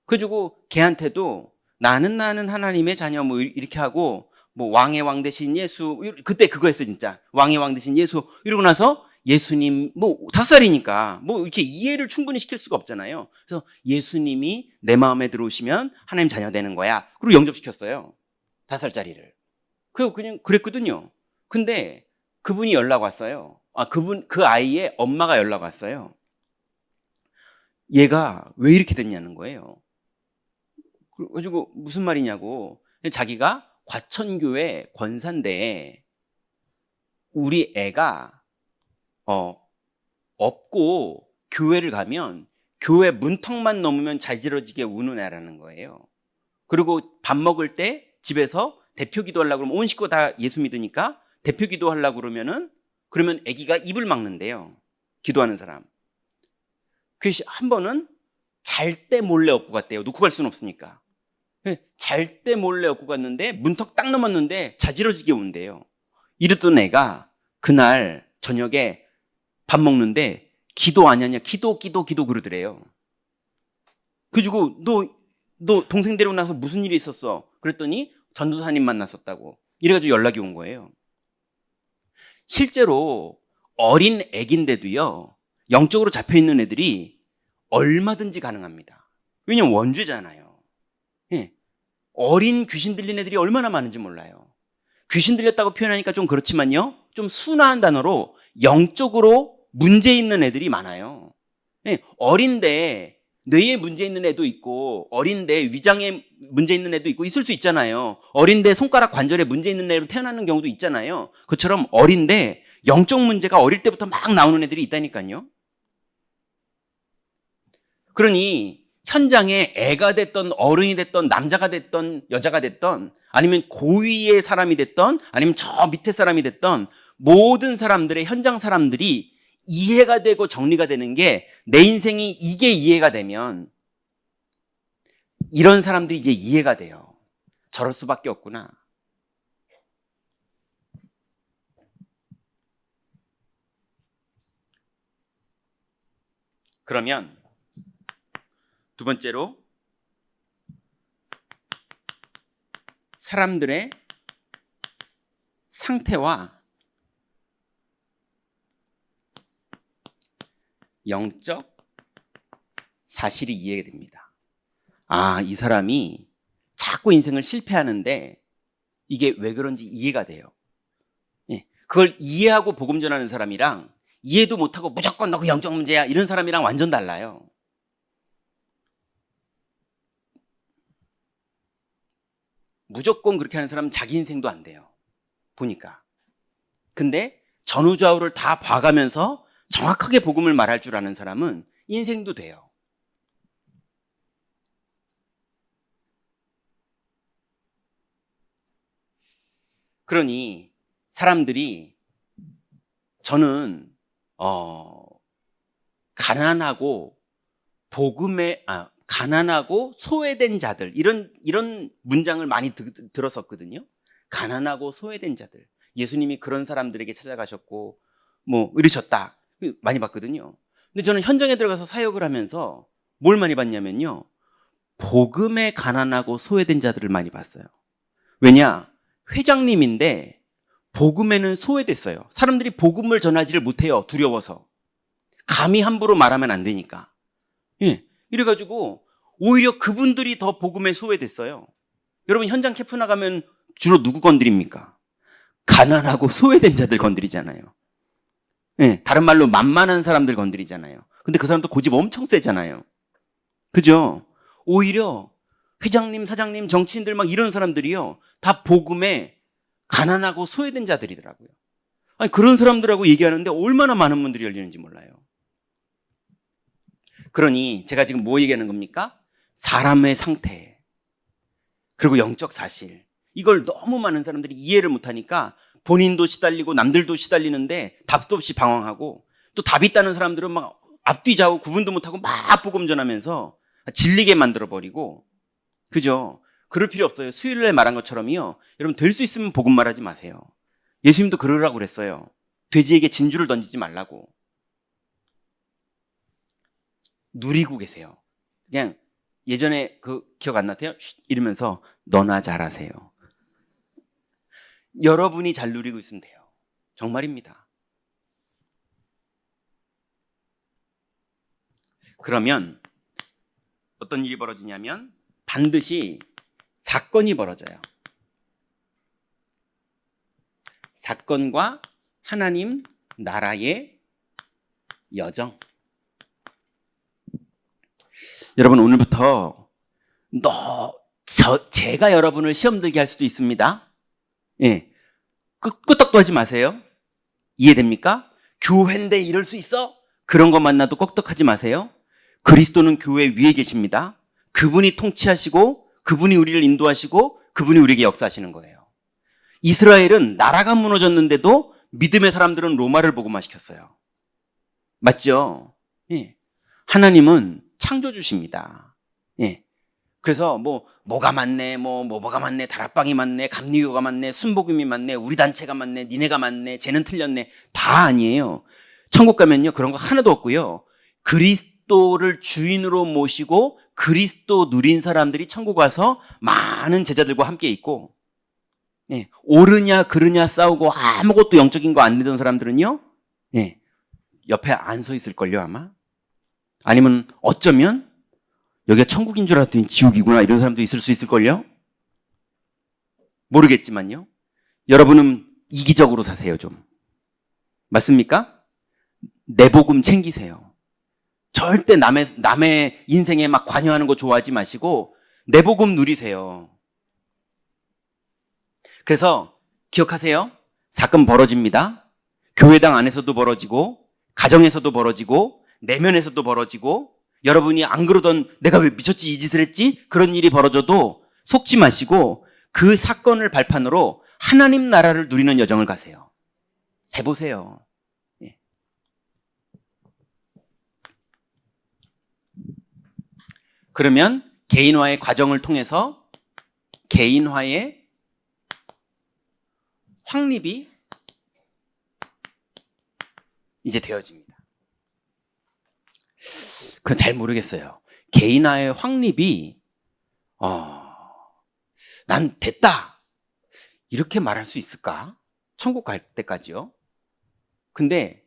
그래가지고 걔한테도 나는 하나님의 자녀 뭐 이렇게 하고 뭐 왕의 왕 대신 예수, 그때 그거 했어 진짜. 왕의 왕 대신 예수 이러고 나서 예수님, 뭐 5살이니까 뭐 이렇게 이해를 충분히 시킬 수가 없잖아요. 그래서 예수님이 내 마음에 들어오시면 하나님 자녀 되는 거야. 그리고 영접시켰어요. 5살짜리를. 그냥 그랬거든요. 근데 그분이 연락 왔어요. 그 아이의 엄마가 연락 왔어요. 얘가 왜 이렇게 됐냐는 거예요. 그래가지고 무슨 말이냐고. 자기가 과천교회 권사인데 우리 애가 없고 교회를 가면 교회 문턱만 넘으면 자지러지게 우는 애라는 거예요. 그리고 밥 먹을 때 집에서 대표 기도하려고 그러면 온 식구 다 예수 믿으니까 대표 기도하려고 그러면 아기가 입을 막는데요. 기도하는 사람. 그래서 한 번은 잘 때 몰래 업고 갔대요. 놓고 갈 수는 없으니까. 잘 때 몰래 업고 갔는데 문턱 딱 넘었는데 자지러지게 운대요. 이랬던 애가 그날 저녁에 밥 먹는데 기도 안 하냐? 기도 그러더래요. 그래가지고 너 동생 데리고 나서 무슨 일이 있었어? 그랬더니 전도사님 만났었다고. 이래가지고 연락이 온 거예요. 실제로 어린 애긴데도요, 영적으로 잡혀있는 애들이 얼마든지 가능합니다. 왜냐면 원죄잖아요. 예. 어린 귀신 들린 애들이 얼마나 많은지 몰라요. 귀신 들렸다고 표현하니까 좀 그렇지만요, 좀 순화한 단어로 영적으로 문제 있는 애들이 많아요. 예. 어린데 뇌에 문제 있는 애도 있고, 어린데 위장에 문제 있는 애도 있고 있을 수 있잖아요. 어린데 손가락 관절에 문제 있는 애로 태어나는 경우도 있잖아요. 그처럼 어린데 영적 문제가 어릴 때부터 막 나오는 애들이 있다니까요. 그러니 현장에 애가 됐던 어른이 됐던 남자가 됐던 여자가 됐던 아니면 고위의 사람이 됐던 아니면 저 밑에 사람이 됐던 모든 사람들의 현장 사람들이 이해가 되고 정리가 되는 게, 내 인생이 이게 이해가 되면 이런 사람들이 이제 이해가 돼요. 저럴 수밖에 없구나. 그러면 두 번째로 사람들의 상태와 영적 사실이 이해가 됩니다. 이 사람이 자꾸 인생을 실패하는데 이게 왜 그런지 이해가 돼요. 예, 그걸 이해하고 복음 전하는 사람이랑 이해도 못하고 무조건 너 그 영적 문제야 이런 사람이랑 완전 달라요. 무조건 그렇게 하는 사람은 자기 인생도 안 돼요. 보니까. 근데 전후좌우를 다 봐가면서 정확하게 복음을 말할 줄 아는 사람은 인생도 돼요. 그러니 사람들이 저는 가난하고 복음에 가난하고 소외된 자들 이런 문장을 많이 들었었거든요. 가난하고 소외된 자들. 예수님이 그런 사람들에게 찾아가셨고 뭐 이러셨다. 많이 봤거든요. 근데 저는 현장에 들어가서 사역을 하면서 뭘 많이 봤냐면요. 복음에 가난하고 소외된 자들을 많이 봤어요. 왜냐? 회장님인데 복음에는 소외됐어요. 사람들이 복음을 전하지를 못해요. 두려워서. 감히 함부로 말하면 안 되니까. 예. 이래가지고 오히려 그분들이 더 복음에 소외됐어요. 여러분 현장 캠프 나가면 주로 누구 건드립니까? 가난하고 소외된 자들 건드리잖아요. 예. 다른 말로 만만한 사람들 건드리잖아요. 근데 그 사람도 고집 엄청 세잖아요. 그죠? 오히려 회장님, 사장님, 정치인들 막 이런 사람들이요. 다 복음에 가난하고 소외된 자들이더라고요. 아니, 그런 사람들하고 얘기하는데 얼마나 많은 분들이 열리는지 몰라요. 그러니 제가 지금 뭐 얘기하는 겁니까? 사람의 상태, 그리고 영적 사실. 이걸 너무 많은 사람들이 이해를 못하니까 본인도 시달리고 남들도 시달리는데 답도 없이 방황하고 또 답 있다는 사람들은 막 앞뒤 좌우 구분도 못하고 막 복음 전하면서 질리게 만들어버리고, 그죠? 그럴 필요 없어요. 수요일에 말한 것처럼요. 여러분 될 수 있으면 복음 말하지 마세요. 예수님도 그러라고 그랬어요. 돼지에게 진주를 던지지 말라고. 누리고 계세요. 그냥 예전에 그 기억 안 나세요? 이러면서 너나 잘하세요. 여러분이 잘 누리고 있으면 돼요. 정말입니다. 그러면 어떤 일이 벌어지냐면 반드시 사건이 벌어져요. 사건과 하나님 나라의 여정. 여러분 오늘부터 제가 여러분을 시험 들게 할 수도 있습니다. 예, 끄떡도 하지 마세요. 이해됩니까? 교회인데 이럴 수 있어? 그런 것 만나도 꺽떡하지 마세요. 그리스도는 교회 위에 계십니다. 그분이 통치하시고 그분이 우리를 인도하시고 그분이 우리에게 역사하시는 거예요. 이스라엘은 나라가 무너졌는데도 믿음의 사람들은 로마를 보고만 시켰어요. 맞죠? 예. 하나님은 창조주십니다. 예. 그래서 뭐가 맞네, 뭐가 맞네, 다락방이 맞네, 감리교가 맞네, 순복음이 맞네, 우리 단체가 맞네, 니네가 맞네, 쟤는 틀렸네. 다 아니에요. 천국 가면요 그런 거 하나도 없고요. 그리스도를 주인으로 모시고 그리스도 누린 사람들이 천국 와서 많은 제자들과 함께 있고, 예. 옳으냐 그르냐 싸우고 아무것도 영적인 거 안 되던 사람들은요, 예. 옆에 안 서 있을걸요 아마. 아니면 어쩌면 여기가 천국인 줄 알았더니 지옥이구나 이런 사람도 있을 수 있을걸요? 모르겠지만요. 여러분은 이기적으로 사세요 좀. 맞습니까? 내 복음 챙기세요. 절대 남의 인생에 막 관여하는 거 좋아하지 마시고 내 복음 누리세요. 그래서 기억하세요. 사건 벌어집니다. 교회당 안에서도 벌어지고 가정에서도 벌어지고 내면에서도 벌어지고, 여러분이 안 그러던 내가 왜 미쳤지 이 짓을 했지? 그런 일이 벌어져도 속지 마시고 그 사건을 발판으로 하나님 나라를 누리는 여정을 가세요. 해보세요. 예. 그러면 개인화의 과정을 통해서 개인화의 확립이 이제 되어집니다. 그건 잘 모르겠어요. 개인화의 확립이 난 됐다 이렇게 말할 수 있을까? 천국 갈 때까지요. 근데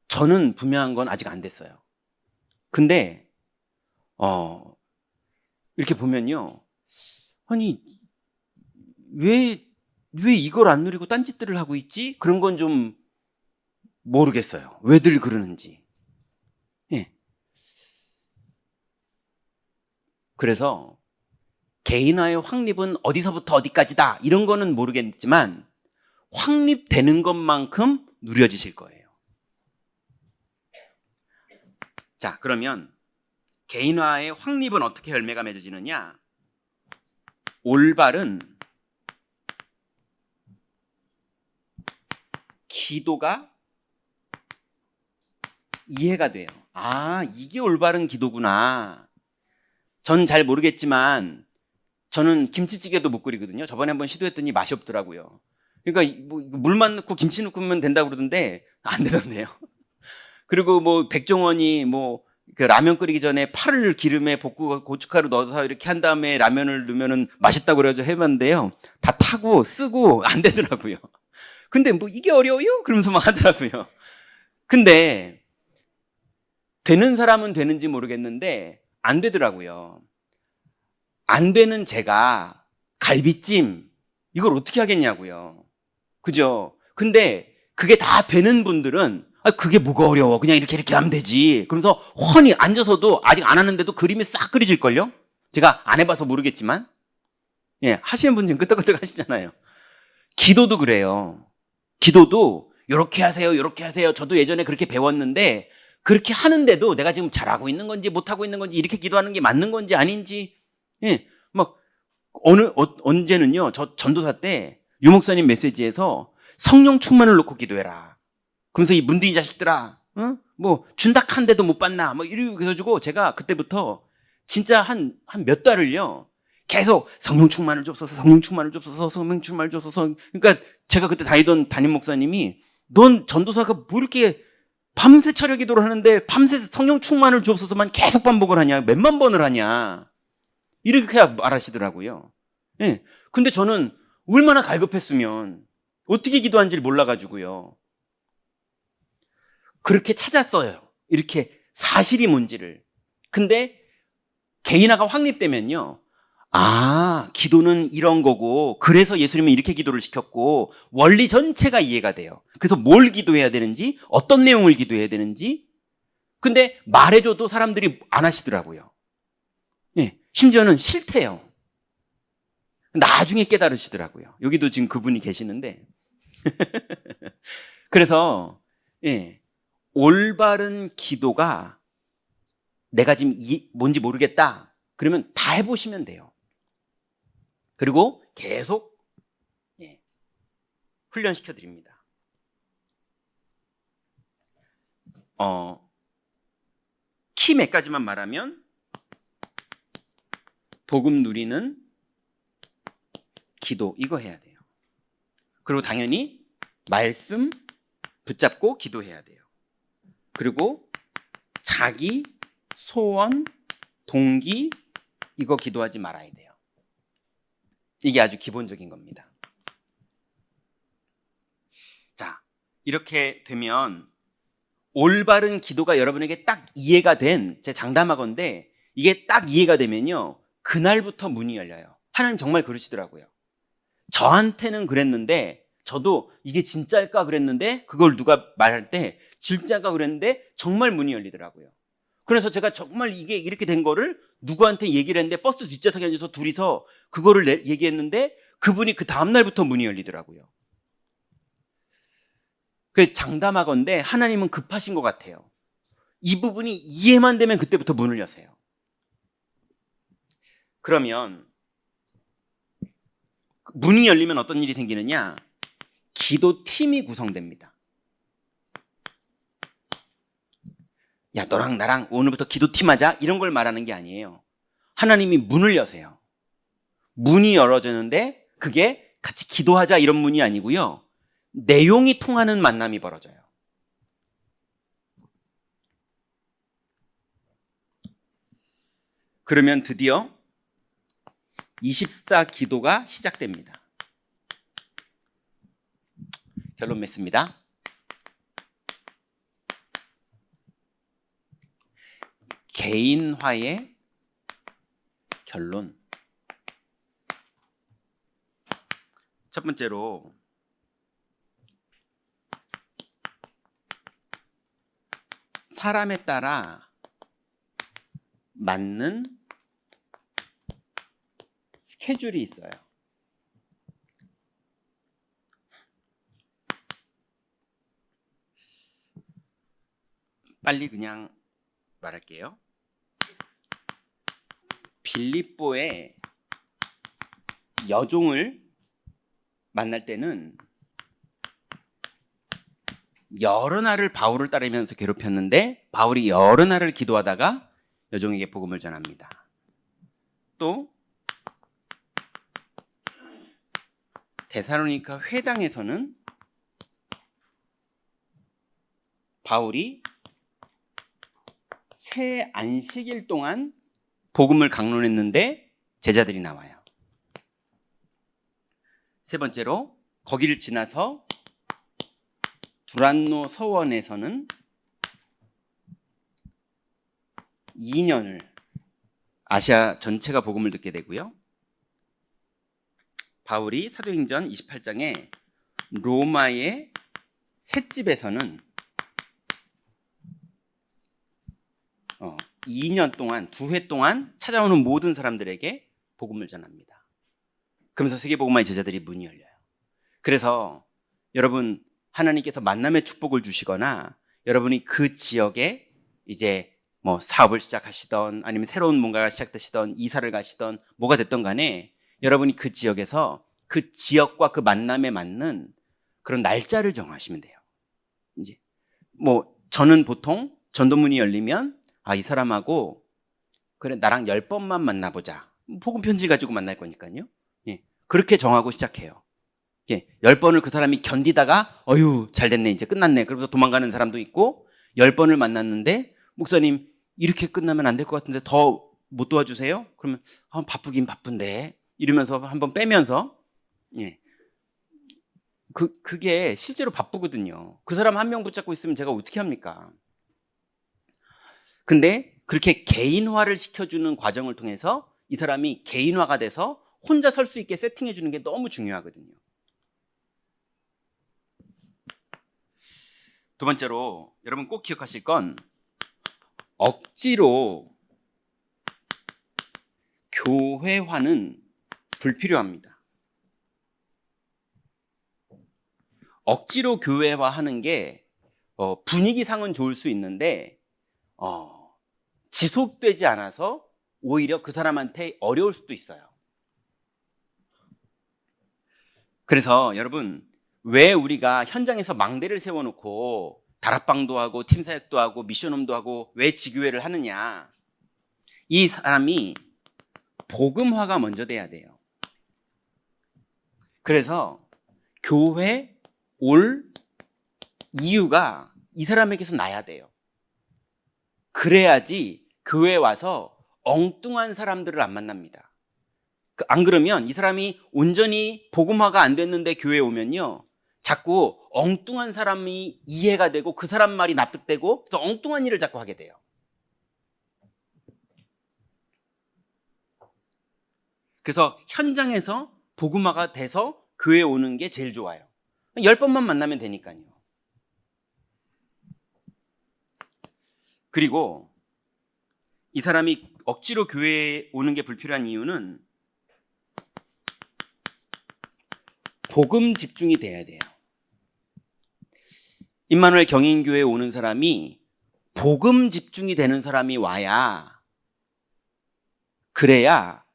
저는 분명한 건 아직 안 됐어요. 근데 이렇게 보면요, 아니 왜 이걸 안 누리고 딴짓들을 하고 있지? 그런 건 좀 모르겠어요. 왜들 그러는지. 예. 그래서 개인화의 확립은 어디서부터 어디까지다 이런 거는 모르겠지만 확립되는 것만큼 누려지실 거예요. 자, 그러면 개인화의 확립은 어떻게 열매가 맺어지느냐? 올바른 기도가 이해가 돼요. 아, 이게 올바른 기도구나. 전 잘 모르겠지만 저는 김치찌개도 못 끓이거든요. 저번에 한번 시도했더니 맛이 없더라고요. 그러니까 뭐 물만 넣고 김치 넣으면 된다고 그러던데 안 되던데요. 그리고 뭐 백종원이 뭐 그 라면 끓이기 전에 파를 기름에 볶고 고춧가루 넣어서 이렇게 한 다음에 라면을 넣으면은 맛있다고 그래가지고 해봤는데요. 다 타고 쓰고 안 되더라고요. 근데 뭐 이게 어려워요? 그러면서 막 하더라고요. 근데 되는 사람은 되는지 모르겠는데 안 되더라고요. 안 되는 제가 갈비찜 이걸 어떻게 하겠냐고요. 그죠? 근데 그게 다 되는 분들은 아, 그게 뭐가 어려워. 그냥 이렇게 하면 되지. 그러면서 훤히 앉아서도 아직 안 하는데도 그림이 싹 그려질걸요? 제가 안 해봐서 모르겠지만. 예, 하시는 분들은 끄떡끄떡 하시잖아요. 기도도 그래요. 기도도 이렇게 하세요, 이렇게 하세요. 저도 예전에 그렇게 배웠는데 그렇게 하는데도 내가 지금 잘하고 있는 건지 못하고 있는 건지 이렇게 기도하는 게 맞는 건지 아닌지 예, 막 언제는요. 저 전도사 때 유목사님 메시지에서 성령 충만을 놓고 기도해라. 그러면서 이 문둥이 자식들아, 응? 뭐 준다 한데도 못 받나? 뭐 이러고 해가지고 제가 그때부터 진짜 한 몇 달을요. 계속 성령 충만을 줍소서, 성령 충만을 줍소서, 성령 충만을 줍소서. 그러니까 제가 그때 다니던 담임 목사님이 넌 전도사가 뭐 이렇게 밤새 차려 기도를 하는데 밤새 성령 충만을 주옵소서만 계속 반복을 하냐? 몇만 번을 하냐? 이렇게 말하시더라고요. 예. 근데 저는 얼마나 갈급했으면 어떻게 기도하는지를 몰라가지고요. 그렇게 찾았어요. 이렇게 사실이 뭔지를. 근데 개인화가 확립되면요. 아, 기도는 이런 거고, 그래서 예수님은 이렇게 기도를 시켰고, 원리 전체가 이해가 돼요. 그래서 뭘 기도해야 되는지, 어떤 내용을 기도해야 되는지. 근데 말해줘도 사람들이 안 하시더라고요. 예, 심지어는 싫대요. 나중에 깨달으시더라고요. 여기도 지금 그분이 계시는데. 그래서, 예, 올바른 기도가 내가 지금 뭔지 모르겠다. 그러면 다 해보시면 돼요. 그리고 계속 예, 훈련시켜 드립니다. 키 몇 가지만 말하면 복음 누리는 기도 이거 해야 돼요. 그리고 당연히 말씀 붙잡고 기도해야 돼요. 그리고 자기 소원 동기 이거 기도하지 말아야 돼요. 이게 아주 기본적인 겁니다. 자, 이렇게 되면 올바른 기도가 여러분에게 딱 이해가 된 제 장담하건대 이게 딱 이해가 되면요. 그날부터 문이 열려요. 하나님 정말 그러시더라고요. 저한테는 그랬는데 저도 이게 진짜일까 그랬는데 그걸 누가 말할 때 진짜일까 그랬는데 정말 문이 열리더라고요. 그래서 제가 정말 이게 이렇게 된 거를 누구한테 얘기를 했는데 버스 뒷좌석에 앉아서 둘이서 그거를 얘기했는데 그분이 그 다음날부터 문이 열리더라고요. 그 장담하건대 하나님은 급하신 것 같아요. 이 부분이 이해만 되면 그때부터 문을 여세요. 그러면 문이 열리면 어떤 일이 생기느냐? 기도팀이 구성됩니다. 야, 너랑 나랑 오늘부터 기도팀 하자 이런 걸 말하는 게 아니에요. 하나님이 문을 여세요. 문이 열어지는데 그게 같이 기도하자 이런 문이 아니고요. 내용이 통하는 만남이 벌어져요. 그러면 드디어 24 기도가 시작됩니다. 결론 맺습니다. 개인화의 결론. 첫 번째로 사람에 따라 맞는 스케줄이 있어요. 빨리 그냥 말할게요. 빌립보의 여종을 만날 때는 여러 날을 바울을 따르면서 괴롭혔는데 바울이 여러 날을 기도하다가 여종에게 복음을 전합니다. 또 데살로니가 회당에서는 바울이 새 안식일 동안 복음을 강론했는데 제자들이 나와요. 세 번째로 거기를 지나서 두란노 서원에서는 2년을 아시아 전체가 복음을 듣게 되고요. 바울이 사도행전 28장에 로마의 셋집에서는 2년 동안 2회 동안 찾아오는 모든 사람들에게 복음을 전합니다. 그러면서 세계복음화의 제자들이 문이 열려요. 그래서 여러분 하나님께서 만남의 축복을 주시거나 여러분이 그 지역에 이제 뭐 사업을 시작하시던 아니면 새로운 뭔가가 시작되시던 이사를 가시던 뭐가 됐던 간에 여러분이 그 지역에서 그 지역과 그 만남에 맞는 그런 날짜를 정하시면 돼요. 이제 뭐 저는 보통 전도문이 열리면 이 사람하고 그래 나랑 10번만 만나보자. 복음 편지 가지고 만날 거니까요. 예, 그렇게 정하고 시작해요. 예, 10번을 그 사람이 견디다가 어휴 잘 됐네 이제 끝났네. 그러면서 도망가는 사람도 있고 10번을 만났는데 목사님 이렇게 끝나면 안 될 것 같은데 더 못 도와주세요? 그러면 바쁘긴 바쁜데 이러면서 한번 빼면서 예. 그게 실제로 바쁘거든요. 그 사람 한 명 붙잡고 있으면 제가 어떻게 합니까? 근데 그렇게 개인화를 시켜주는 과정을 통해서 이 사람이 개인화가 돼서 혼자 설 수 있게 세팅해 주는 게 너무 중요하거든요. 두 번째로 여러분 꼭 기억하실 건 억지로 교회화는 불필요합니다. 억지로 교회화하는 게 분위기상은 좋을 수 있는데 지속되지 않아서 오히려 그 사람한테 어려울 수도 있어요. 그래서 여러분 왜 우리가 현장에서 망대를 세워놓고 다락방도 하고 팀사역도 하고 미션홈도 하고 왜 지교회를 하느냐? 이 사람이 복음화가 먼저 돼야 돼요. 그래서 교회 올 이유가 이 사람에게서 나야 돼요. 그래야지 교회에 와서 엉뚱한 사람들을 안 만납니다. 안 그러면 이 사람이 온전히 복음화가 안 됐는데 교회에 오면요 자꾸 엉뚱한 사람이 이해가 되고 그 사람 말이 납득되고 그래서 엉뚱한 일을 자꾸 하게 돼요. 그래서 현장에서 복음화가 돼서 교회에 오는 게 제일 좋아요. 10번만 만나면 되니까요. 그리고 이 사람이 억지로 교회에 오는 게 불필요한 이유는 복음 집중이 돼야 돼요. 임마누엘 경인교회에 오는 사람이 복음 집중이 되는 사람이 와야 그래야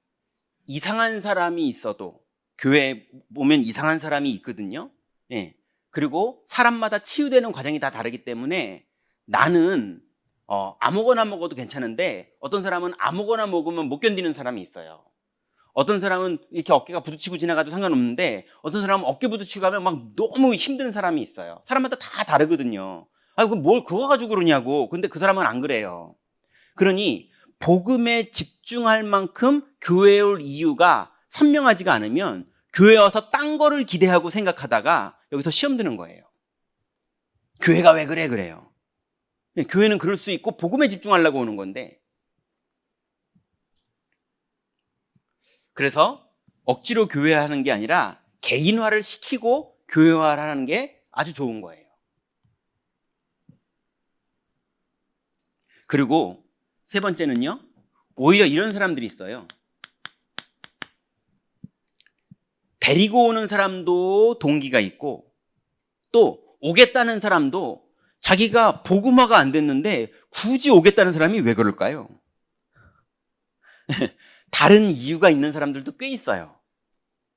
이상한 사람이 있어도 교회에 오면 이상한 사람이 있거든요. 예. 그리고 사람마다 치유되는 과정이 다 다르기 때문에 나는 아무거나 먹어도 괜찮은데 어떤 사람은 아무거나 먹으면 못 견디는 사람이 있어요. 어떤 사람은 이렇게 어깨가 부딪히고 지나가도 상관없는데 어떤 사람은 어깨 부딪히고 가면 막 너무 힘든 사람이 있어요. 사람마다 다 다르거든요. 그럼 뭘 그거 가지고 그러냐고. 근데 그 사람은 안 그래요. 그러니 복음에 집중할 만큼 교회에 올 이유가 선명하지가 않으면 교회에 와서 딴 거를 기대하고 생각하다가 여기서 시험 드는 거예요. 교회가 왜 그래? 그래요. 교회는 그럴 수 있고 복음에 집중하려고 오는 건데 그래서 억지로 교회화하는 게 아니라 개인화를 시키고 교회화를 하는 게 아주 좋은 거예요. 그리고 세 번째는요. 오히려 이런 사람들이 있어요. 데리고 오는 사람도 동기가 있고 또 오겠다는 사람도 자기가 복음화가 안 됐는데 굳이 오겠다는 사람이 왜 그럴까요? 다른 이유가 있는 사람들도 꽤 있어요.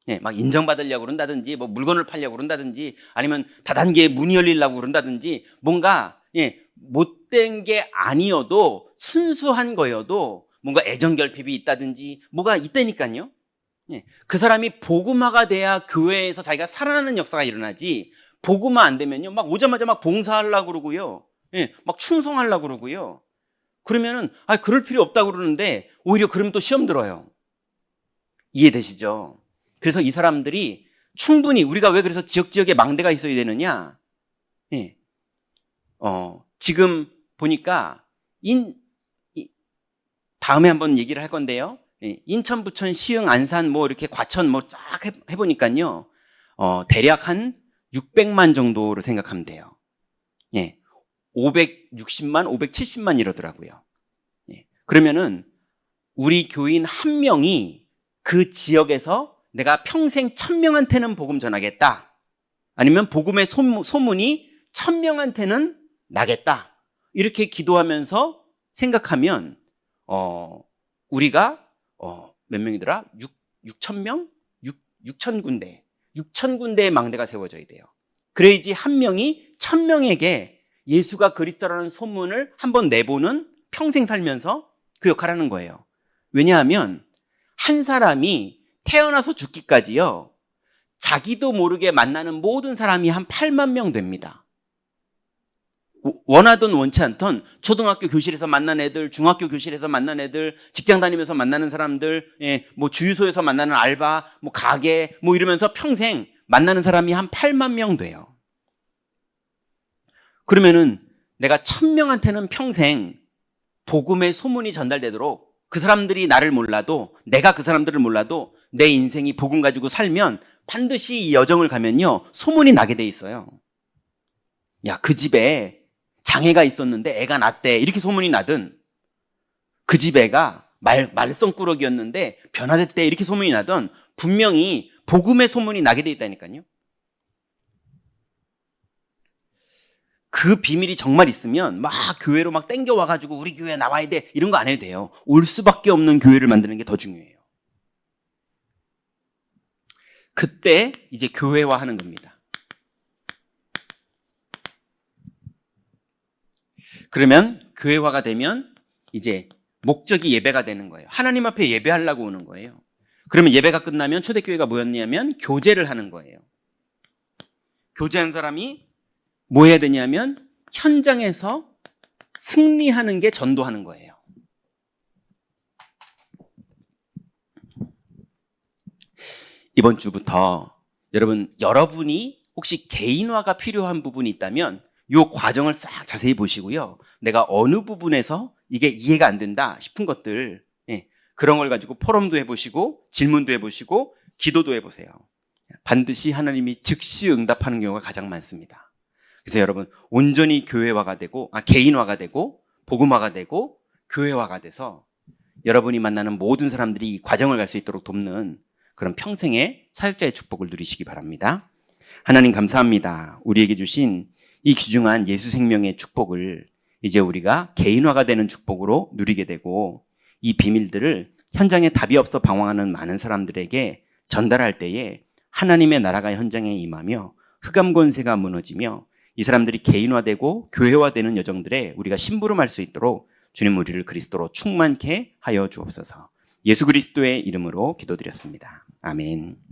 예, 막 인정받으려고 그런다든지, 뭐 물건을 팔려고 그런다든지, 아니면 다단계에 문이 열리려고 그런다든지, 뭔가, 예, 못된 게 아니어도, 순수한 거여도, 뭔가 애정결핍이 있다든지, 뭐가 있다니까요. 예, 그 사람이 복음화가 돼야 교회에서 자기가 살아나는 역사가 일어나지, 복음화 안 되면요, 막 오자마자 막 봉사하려고 그러고요. 예, 막 충성하려고 그러고요. 그러면은, 그럴 필요 없다고 그러는데, 오히려 그러면 또 시험 들어요. 이해되시죠? 그래서 이 사람들이 충분히, 우리가 왜 그래서 지역에 망대가 있어야 되느냐? 예. 지금 보니까, 다음에 한번 얘기를 할 건데요. 예, 인천, 부천, 시흥, 안산, 뭐 이렇게 과천 뭐 쫙 해보니까요. 대략 한 600만 정도로 생각하면 돼요. 예. 560만, 570만 이러더라고요. 예. 그러면은 우리 교인 한 명이 그 지역에서 내가 평생 1000명한테는 복음 전하겠다. 아니면 복음의 소문이 1000명한테는 나겠다. 이렇게 기도하면서 생각하면 우리가 몇 명이더라? 6,000명? 6,000군데. 6,000군데의 망대가 세워져야 돼요. 그래야지 한 명이 1000명에게 예수가 그리스도라는 소문을 한번 내보는, 평생 살면서 그 역할을 하는 거예요. 왜냐하면 한 사람이 태어나서 죽기까지요, 자기도 모르게 만나는 모든 사람이 한 8만 명 됩니다. 원하든 원치 않던 초등학교 교실에서 만난 애들, 중학교 교실에서 만난 애들, 직장 다니면서 만나는 사람들, 예, 뭐 주유소에서 만나는 알바, 뭐 가게, 뭐 이러면서 평생 만나는 사람이 한 8만 명 돼요. 그러면은 내가 1000명한테는 평생 복음의 소문이 전달되도록, 그 사람들이 나를 몰라도, 내가 그 사람들을 몰라도 내 인생이 복음 가지고 살면 반드시 이 여정을 가면요, 소문이 나게 돼 있어요. 야, 그 집에 장애가 있었는데 애가 낳대, 이렇게 소문이 나든, 그 집 애가 말썽꾸러기였는데 변화됐대, 이렇게 소문이 나든, 분명히 복음의 소문이 나게 돼 있다니까요. 그 비밀이 정말 있으면 막 교회로 막 땡겨와가지고 우리 교회에 나와야 돼, 이런 거 안 해도 돼요. 올 수밖에 없는 교회를 만드는 게 더 중요해요. 그때 이제 교회화하는 겁니다. 그러면 교회화가 되면 이제 목적이 예배가 되는 거예요. 하나님 앞에 예배하려고 오는 거예요. 그러면 예배가 끝나면 초대교회가 뭐였냐면 교제를 하는 거예요. 교제한 사람이 뭐 해야 되냐면 현장에서 승리하는 게 전도하는 거예요. 이번 주부터 여러분이 혹시 개인화가 필요한 부분이 있다면 이 과정을 싹 자세히 보시고요. 내가 어느 부분에서 이게 이해가 안 된다 싶은 것들, 예, 그런 걸 가지고 포럼도 해보시고 질문도 해보시고 기도도 해보세요. 반드시 하나님이 즉시 응답하는 경우가 가장 많습니다. 그래서 여러분, 온전히 교회화가 되고, 개인화가 되고, 복음화가 되고, 교회화가 돼서 여러분이 만나는 모든 사람들이 이 과정을 갈 수 있도록 돕는 그런 평생의 사역자의 축복을 누리시기 바랍니다. 하나님 감사합니다. 우리에게 주신 이 귀중한 예수 생명의 축복을 이제 우리가 개인화가 되는 축복으로 누리게 되고, 이 비밀들을 현장에 답이 없어 방황하는 많은 사람들에게 전달할 때에 하나님의 나라가 현장에 임하며 흑암 권세가 무너지며 이 사람들이 개인화되고 교회화되는 여정들에 우리가 심부름할 수 있도록 주님 우리를 그리스도로 충만케 하여 주옵소서. 예수 그리스도의 이름으로 기도드렸습니다. 아멘.